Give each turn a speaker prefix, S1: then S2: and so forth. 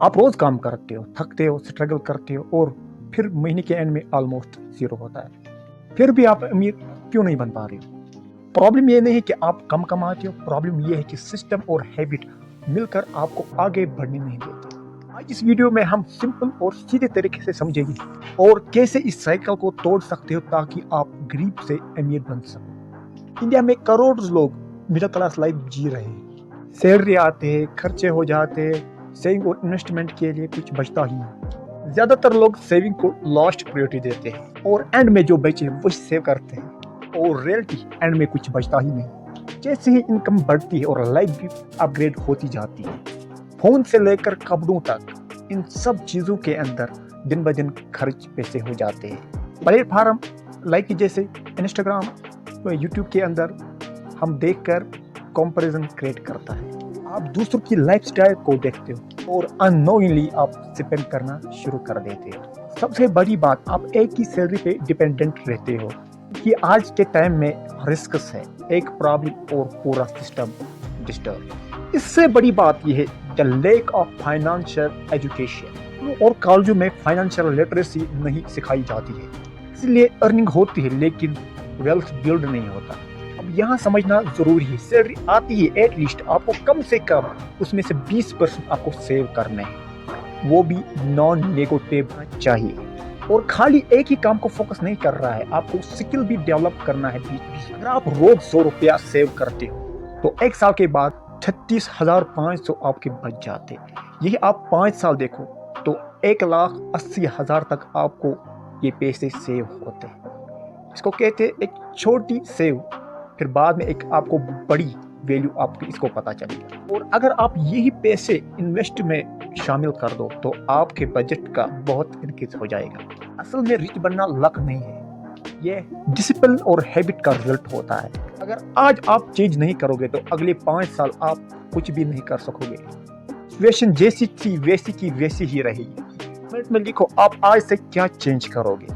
S1: आप रोज काम करते हो, थकते हो, स्ट्रगल करते हो और फिर महीने के एंड में ऑलमोस्ट जीरो होता है। फिर भी आप अमीर क्यों नहीं बन पा रहे हो? प्रॉब्लम ये नहीं है कि आप कम कमाते हो, प्रॉब्लम ये है कि सिस्टम और हैबिट मिलकर आपको आगे बढ़ने नहीं देते। आज इस वीडियो में हम सिंपल और सीधे तरीके से समझेंगे और कैसे इस साइकिल को तोड़ सकते हो ताकि आप गरीब से अमीर बन सको। इंडिया में करोड़ों लोग मिडिल क्लास लाइफ जी रहे हैं। सैलरी आते हैं, खर्चे हो जाते हैं, सेविंग और इन्वेस्टमेंट के लिए कुछ बचता ही नहीं। ज्यादातर लोग सेविंग को लास्ट प्रायोरिटी देते हैं और एंड में जो बचे वो सेव करते हैं और रियलिटी एंड में कुछ बचता ही नहीं। जैसे ही इनकम बढ़ती है और लाइफ भी अपग्रेड होती जाती है, फोन से लेकर कपड़ों तक इन सब चीजों के अंदर दिन ब दिन खर्च पैसे हो जाते हैं। प्लेटफार्म लाइक जैसे इंस्टाग्राम, यूट्यूब के अंदर हम देखकर कंपैरिजन क्रिएट करता है। आप दूसरों की लाइफस्टाइल को देखते हो और अननोइंगली आप स्पेंड करना शुरू कर देते हो। सबसे बड़ी बात, आप एक ही सैलरी पे डिपेंडेंट रहते हो कि आज के टाइम में रिस्क है, एक प्रॉब्लम और पूरा सिस्टम डिस्टर्ब। इससे बड़ी बात यह है the lack of financial education, और कॉलेजों में फाइनेंशियल लिटरेसी नहीं सिखाई जाती है, इसलिए अर्निंग होती है लेकिन वेल्थ बिल्ड नहीं होता। अब यहाँ समझना जरूरी है, सैलरी आती है एटलीस्ट आपको कम से कम उसमें से 20% आपको सेव करना है, वो भी नॉन नेगोटिएबल चाहिए। और खाली एक ही काम को फोकस नहीं कर रहा है, आपको स्किल भी डेवलप करना है बीच बीच। अगर आप रोज 100 रुपया सेव करते हो तो एक साल के बाद 36,500 आपके बच जाते। यही आप 5 साल देखो तो 1,80,000 तक आपको ये पैसे सेव होते हैं। इसको कहते हैं एक छोटी सेव, फिर बाद में एक आपको बड़ी वैल्यू आपकी इसको पता चलेगा। और अगर आप यही पैसे इन्वेस्ट में शामिल कर दो तो आपके बजट का बहुत इंक्रीज हो जाएगा। असल में रिच बनना लक नहीं है, ये डिसिप्लिन और हैबिट का रिजल्ट होता है। अगर आज आप चेंज नहीं करोगे तो अगले 5 साल आप कुछ भी नहीं कर सकोगे। सिचुएशन जैसी थी वैसी की वैसी ही रहेगी। मिनट में लिखो आप आज से क्या चेंज करोगे।